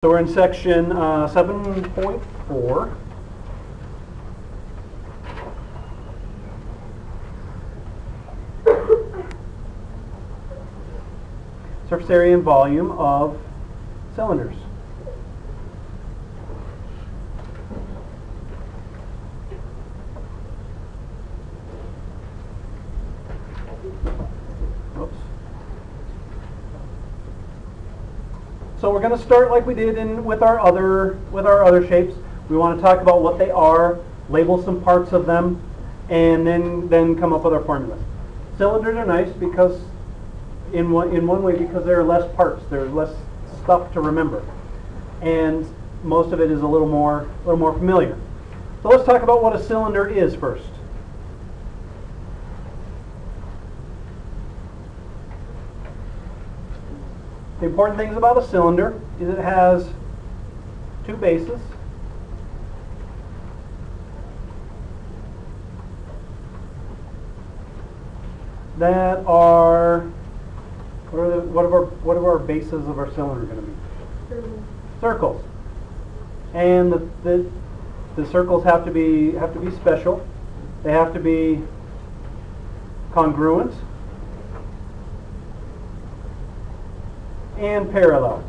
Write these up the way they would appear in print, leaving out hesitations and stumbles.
So we're in section 7.4. Surface area and volume of cylinders. Oops. So we're going to start like we did with our other shapes. We want to talk about what they are, label some parts of them, and then come up with our formulas. Cylinders are nice because in one way because there are less parts, there's less stuff to remember, and most of it is a little more familiar. So let's talk about what a cylinder is first. The important things about a cylinder is it has two bases. That are, what are our bases of our cylinder going to be? Circles. And the circles have to be special. They have to be congruent and parallel.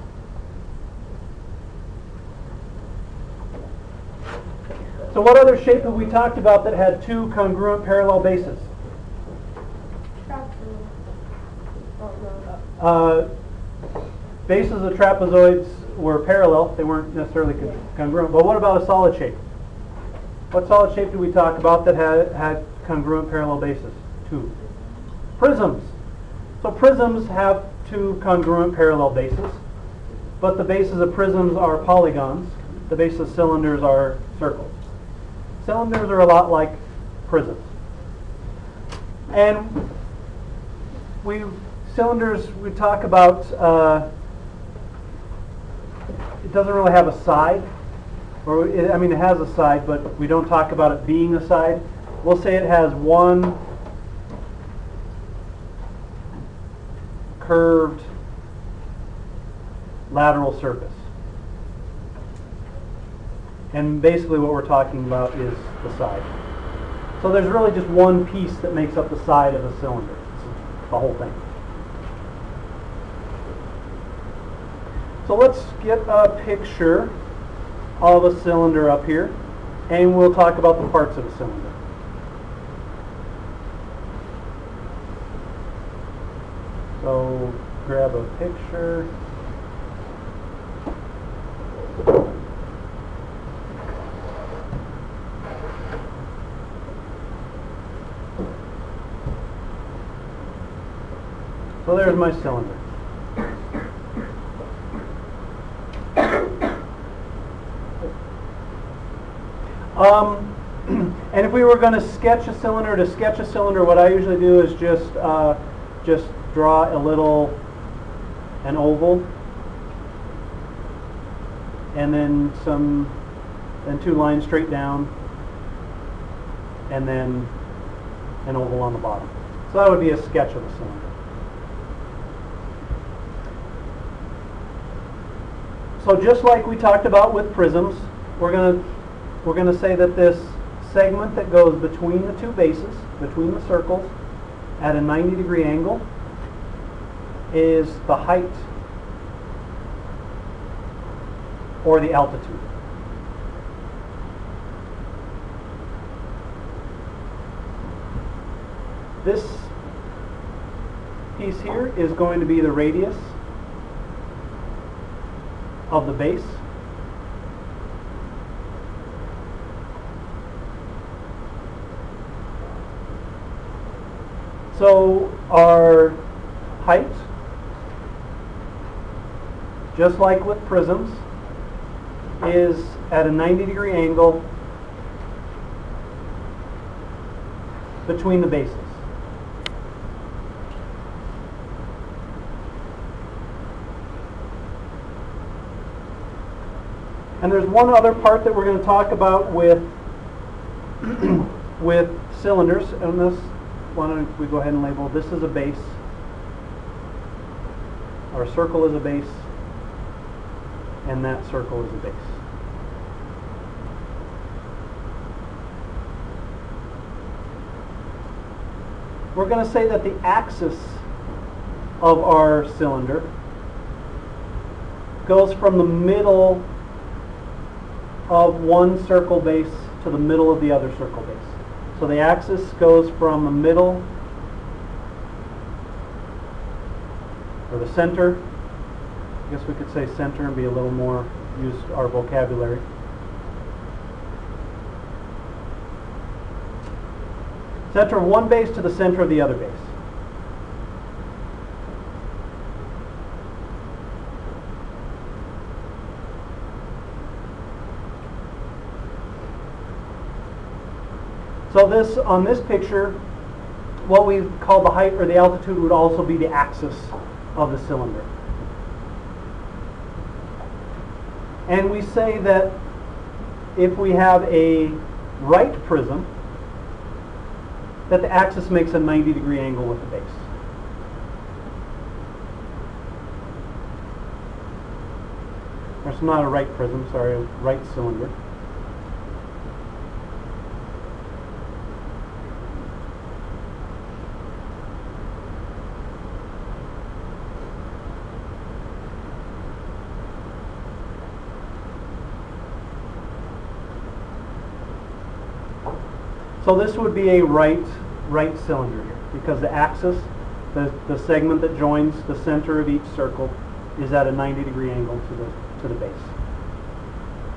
So what other shape have we talked about that had two congruent parallel bases? Bases of trapezoids were parallel. They weren't necessarily congruent. But what about a solid shape? What solid shape did we talk about that had congruent parallel bases? Two. Prisms. So prisms have two congruent parallel bases, but the bases of prisms are polygons. The bases of cylinders are circles. Cylinders are a lot like prisms. And cylinders, we talk about, it doesn't really have a side, or it has a side, but we don't talk about it being a side. We'll say it has one curved lateral surface. And basically what we're talking about is the side. So there's really just one piece that makes up the side of a cylinder. It's the whole thing. So let's get a picture of a cylinder up here, and we'll talk about the parts of a cylinder. So grab a picture. So there's my cylinder. And if we were going to sketch a cylinder, what I usually do is just draw an oval, and then two lines straight down, and then an oval on the bottom. So that would be a sketch of a cylinder. So just like we talked about with prisms, we're going to say that this segment that goes between the two bases, between the circles, at a 90-degree angle, is the height or the altitude. This piece here is going to be the radius of the base. So our height, just like with prisms, is at a 90-degree angle between the bases. And there's one other part that we're going to talk about with cylinders, and this, why don't we go ahead and label this as a base. Our circle is a base, and that circle is a base. We're going to say that the axis of our cylinder goes from the middle of one circle base to the middle of the other circle base. So the axis goes from the middle, or the center. I guess we could say center and be a little more, use our vocabulary. Center of one base to the center of the other base. So this, on this picture, what we call the height or the altitude would also be the axis of the cylinder. And we say that if we have a right prism, that the axis makes a 90-degree angle with the base. There's not a right prism, sorry, a right cylinder. So this would be a right cylinder here, because the axis, the segment that joins the center of each circle, is at a 90-degree angle to the base.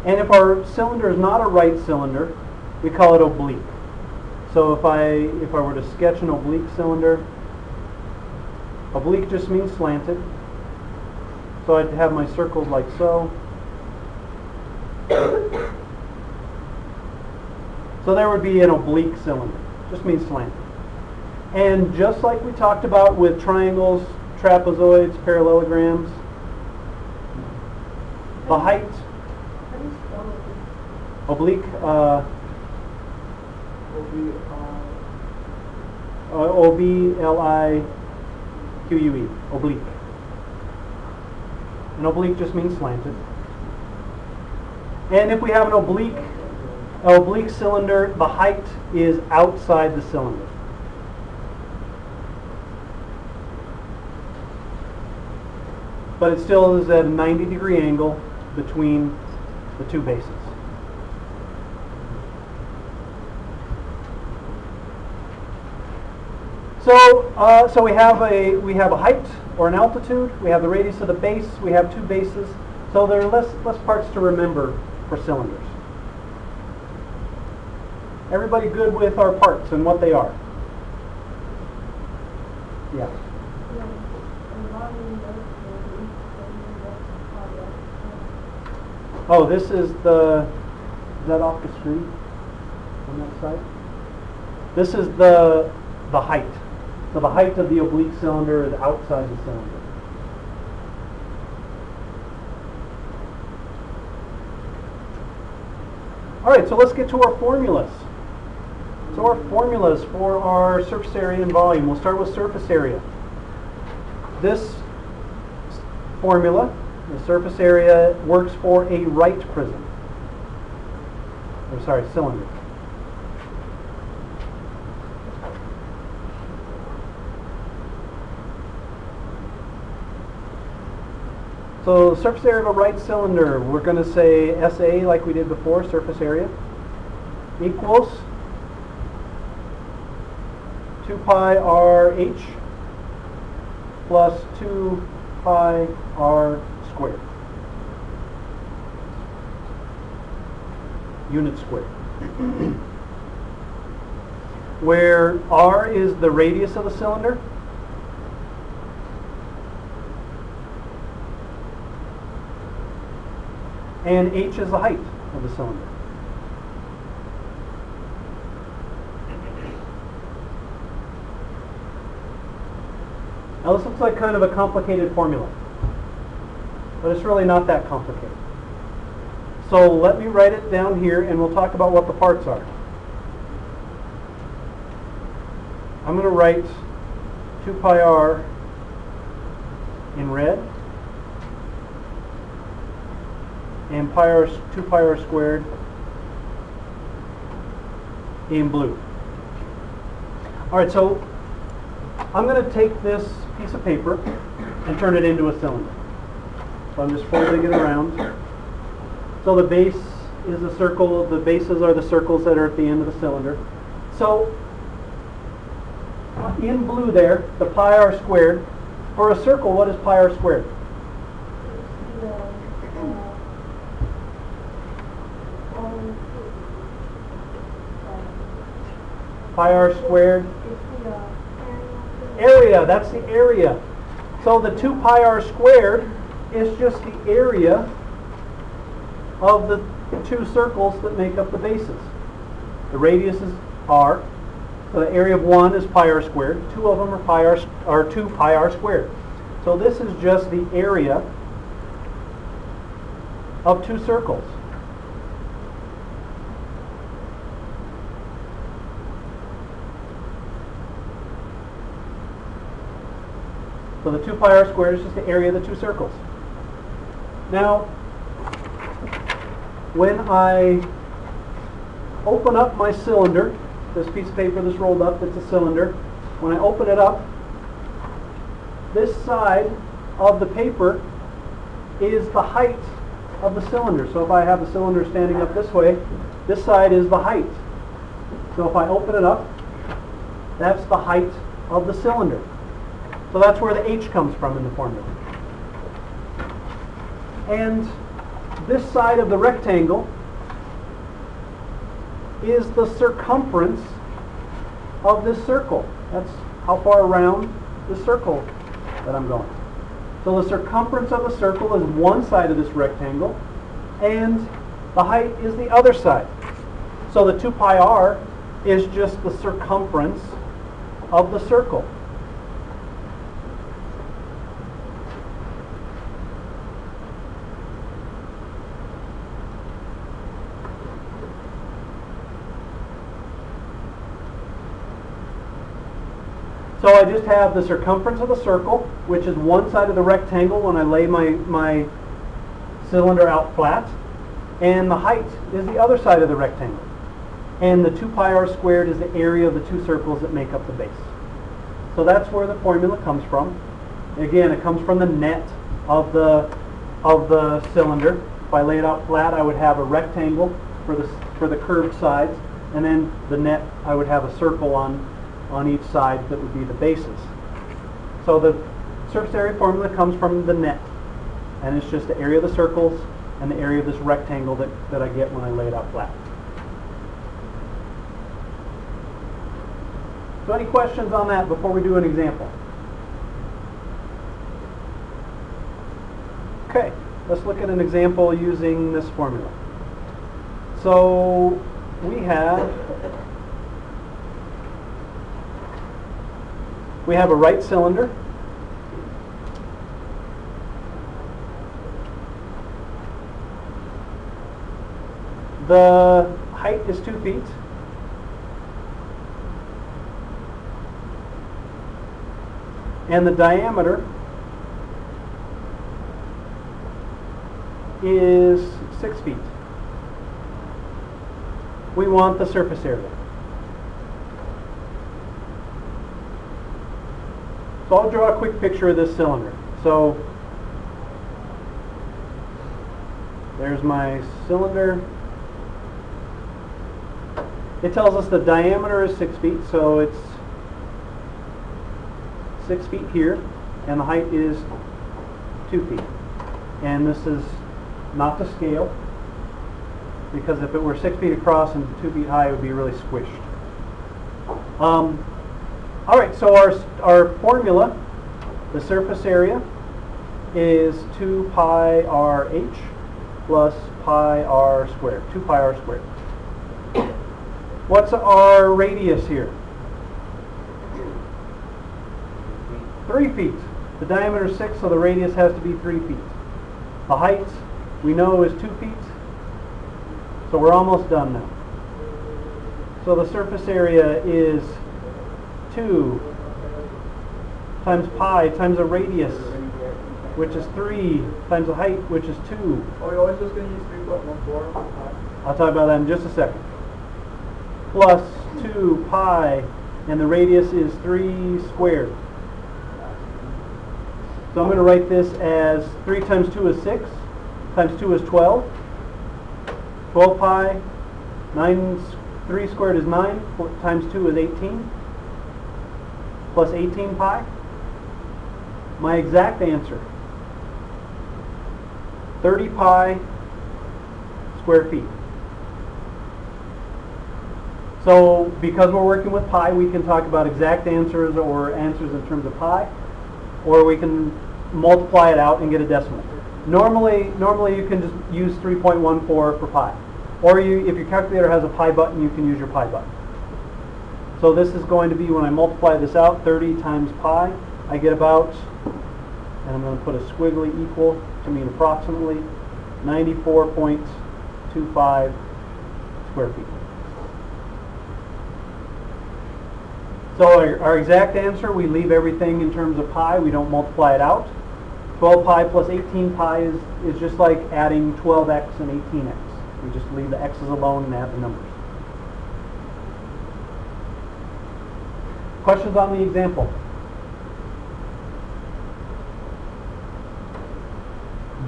And if our cylinder is not a right cylinder, we call it oblique. So if I were to sketch an oblique cylinder, oblique just means slanted. So I'd have my circles like so. So there would be an oblique cylinder. Just means slanted. And just like we talked about with triangles, trapezoids, parallelograms, the height, oblique, O-B-L-I-Q-U-E, oblique. An oblique just means slanted. And if we have an oblique cylinder, the height is outside the cylinder. But it still is at a 90-degree angle between the two bases. So we have a height or an altitude. We have the radius of the base. We have two bases. So there are less parts to remember for cylinders. Everybody good with our parts and what they are? Yeah. Oh, this is that off the screen on that side? This is the height. So the height of the oblique cylinder is outside the cylinder. All right, so let's get to our formulas. So our formulas for our surface area and volume. We'll start with surface area. This formula, the surface area, works for a right prism. Or sorry, cylinder. So the surface area of a right cylinder, we're going to say SA like we did before, surface area, equals 2 pi RH plus 2 pi R squared, unit squared, where R is the radius of the cylinder, and H is the height of the cylinder. Now this looks like kind of a complicated formula, but it's really not that complicated. So let me write it down here and we'll talk about what the parts are. I'm going to write 2 pi R in red, and pi r, 2 pi r squared in blue. All right, so I'm going to take this piece of paper and turn it into a cylinder. So I'm just folding it around. So the base is a circle. The bases are the circles that are at the end of the cylinder. So in blue there, the pi r squared. For a circle, what is pi r squared? Pi r squared. Area, that's the area. So the 2 pi r squared is just the area of the 2 circles that make up the bases. The radius is r. So the area of one is pi r squared. 2 of them are 2 pi r squared. So this is just the area of 2 circles. So the 2 pi r squared is just the area of the 2 circles. Now, when I open up my cylinder, this piece of paper that's rolled up, it's a cylinder. When I open it up, this side of the paper is the height of the cylinder. So if I have the cylinder standing up this way, this side is the height. So if I open it up, that's the height of the cylinder. So that's where the h comes from in the formula. And this side of the rectangle is the circumference of this circle. That's how far around the circle that I'm going. So the circumference of the circle is one side of this rectangle, and the height is the other side. So the 2 pi r is just the circumference of the circle. So I just have the circumference of the circle, which is one side of the rectangle when I lay my cylinder out flat, and the height is the other side of the rectangle. And the 2 pi r squared is the area of the 2 circles that make up the base. So that's where the formula comes from. Again, it comes from the net of the cylinder. If I lay it out flat, I would have a rectangle for the curved sides, and then the net, I would have a circle on each side that would be the bases. So the surface area formula comes from the net, and it's just the area of the circles and the area of this rectangle that I get when I lay it out flat. So any questions on that before we do an example? Okay, let's look at an example using this formula. So we have a right cylinder. The height is 2 feet. And the diameter is 6 feet. We want the surface area. So I'll draw a quick picture of this cylinder. So there's my cylinder. It tells us the diameter is 6 feet, so it's 6 feet here, and the height is 2 feet. And this is not to scale, because if it were 6 feet across and 2 feet high, it would be really squished. All right, so our formula, the surface area, is 2 pi r h plus pi r squared, 2 pi r squared. What's our radius here? 3 feet. The diameter is 6, so the radius has to be 3 feet. The height we know is 2 feet, so we're almost done now. So the surface area is 2 times pi times a radius which is 3, times the height, which is 2. Are we always just going to use 3.14? I'll talk about that in just a second. Plus 2 pi, and the radius is 3 squared. So I'm going to write this as 3 times 2 is 6, times 2 is 12. 12 pi, 3 squared is 9, times 2 is 18, plus 18 pi. My exact answer, 30 pi square feet. So because we're working with pi, we can talk about exact answers or answers in terms of pi, or we can multiply it out and get a decimal. Normally you can just use 3.14 for pi. Or if your calculator has a pi button, you can use your pi button. So this is going to be, when I multiply this out, 30 times pi, I get about, and I'm going to put a squiggly equal to mean approximately, 94.25 square feet. So our exact answer, we leave everything in terms of pi, we don't multiply it out. 12 pi plus 18 pi is just like adding 12x and 18x. We just leave the x's alone and add the numbers. Questions on the example?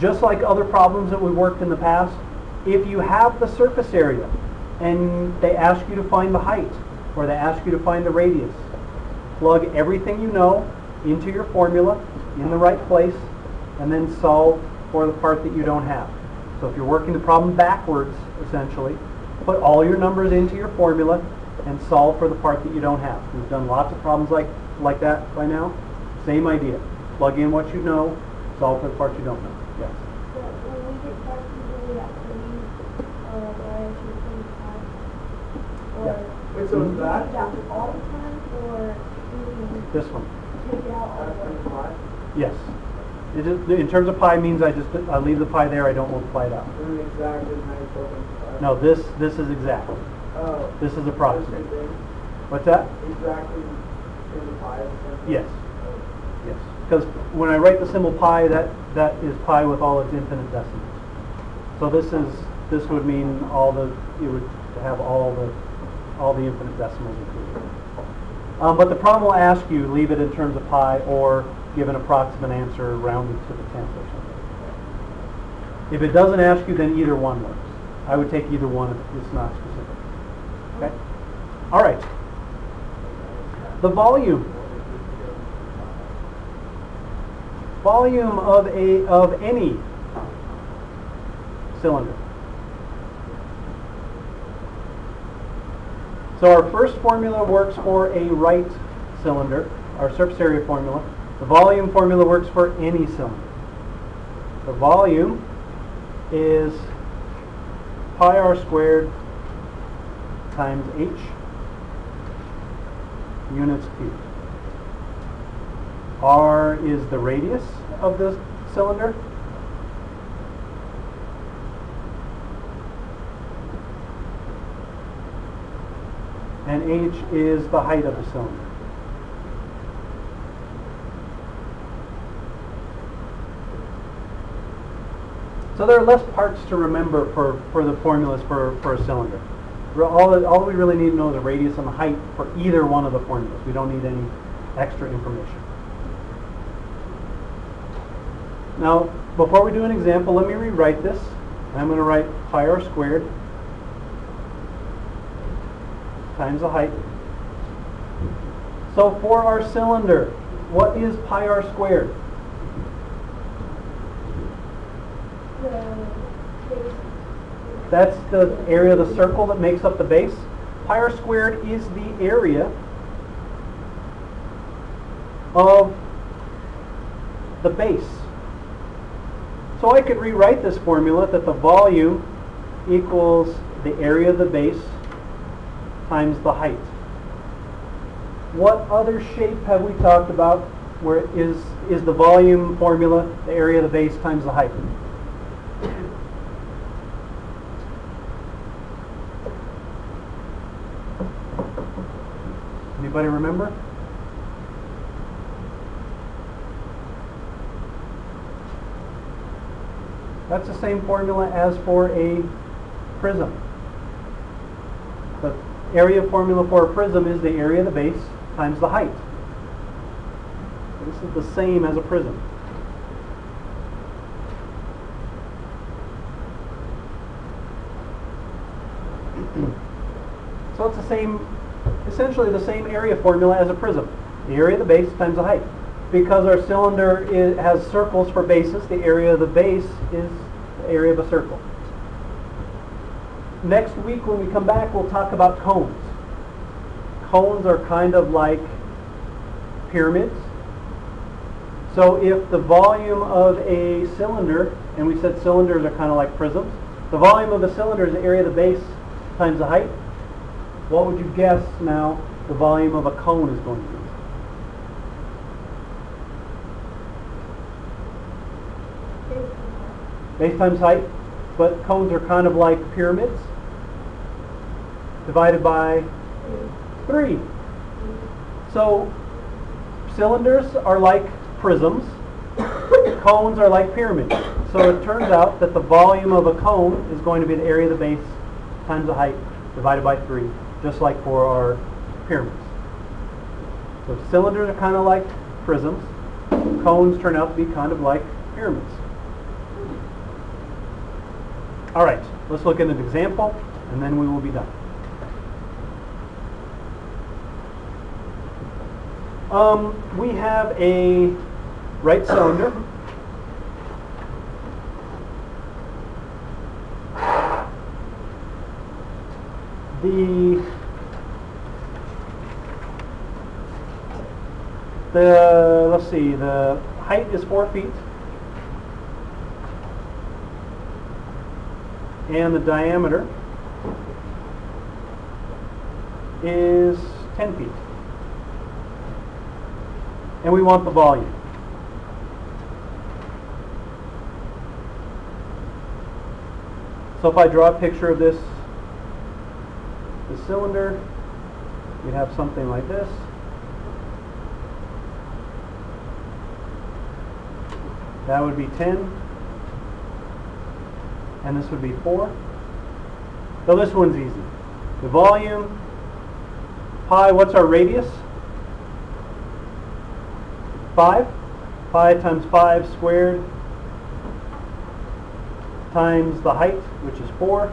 Just like other problems that we worked in the past, if you have the surface area and they ask you to find the height or they ask you to find the radius, plug everything you know into your formula in the right place and then solve for the part that you don't have. So if you're working the problem backwards, essentially, put all your numbers into your formula and solve for the part that you don't have. We've done lots of problems like that by now. Same idea. Plug in what you know, solve for the part you don't know. Yes? So when we get questions, do we have to use the answer 25? Or Wait, so do is we that use that all the time, or do we This one. take it out all that's the time? 25? Yes. In terms of pi means I leave the pi there, I don't multiply it out. And then exact is 94.25. No, this is exact. Oh. This is approximate. Same thing? What's that? Exactly in the pi is the same thing? Yes. Yes. Because when I write the symbol pi, that is pi with all its infinite decimals. So this would mean it would have all the infinite decimals included. But the problem will ask you leave it in terms of pi or give an approximate answer rounded to the 10th or something. If it doesn't ask you, then either one works. I would take either one if it's not specific. Okay? All right. The volume. Volume of any cylinder. So our first formula works for a right cylinder, our surface area formula. The volume formula works for any cylinder. The volume is pi r squared times h units cubed. R is the radius of the cylinder. And h is the height of the cylinder. So there are less parts to remember for the formulas for a cylinder. All we really need to know is the radius and the height for either one of the formulas. We don't need any extra information. Now, before we do an example, let me rewrite this. I'm going to write pi r squared times the height. So for our cylinder, what is pi r squared? That's the area of the circle that makes up the base. Pi r squared is the area of the base. So I could rewrite this formula that the volume equals the area of the base times the height. What other shape have we talked about where is the volume formula the area of the base times the height? Anybody remember? That's the same formula as for a prism. The area formula for a prism is the area of the base times the height. This is the same as a prism. So it's the same, essentially the same area formula as a prism. The area of the base times the height. Because our cylinder has circles for bases, the area of the base is the area of a circle. Next week when we come back, we'll talk about cones. Cones are kind of like pyramids. So if the volume of a cylinder, and we said cylinders are kind of like prisms, the volume of a cylinder is the area of the base times the height. What would you guess now the volume of a cone is going to be? Base times height, but cones are kind of like pyramids, divided by 3. So cylinders are like prisms, cones are like pyramids. So it turns out that the volume of a cone is going to be the area of the base times the height divided by 3, just like for our pyramids. So cylinders are kind of like prisms, cones turn out to be kind of like pyramids. All right, let's look at an example, and then we will be done. We have a right cylinder. Let's see, the height is 4 feet. And the diameter is 10 feet. And we want the volume. So if I draw a picture of this cylinder, you'd have something like this. That would be 10. And this would be 4. So this one's easy. The volume, pi, what's our radius? 5. Pi times 5 squared times the height, which is 4.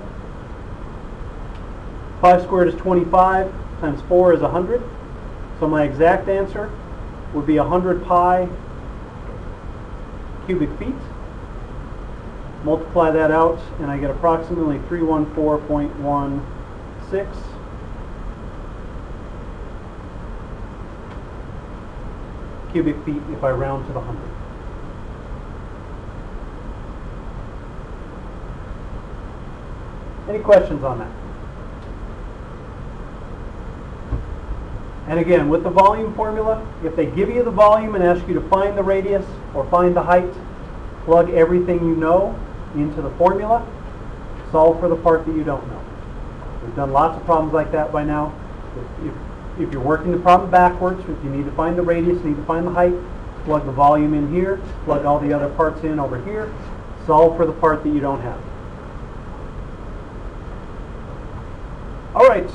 5 squared is 25, times 4 is 100. So my exact answer would be 100 pi cubic feet. Multiply that out, and I get approximately 314.16 cubic feet if I round to the 100. Any questions on that? And again, with the volume formula, if they give you the volume and ask you to find the radius or find the height, plug everything you know into the formula, solve for the part that you don't know. We've done lots of problems like that by now. If you're working the problem backwards, if you need to find the radius, need to find the height, plug the volume in here, plug all the other parts in over here, solve for the part that you don't have. All right,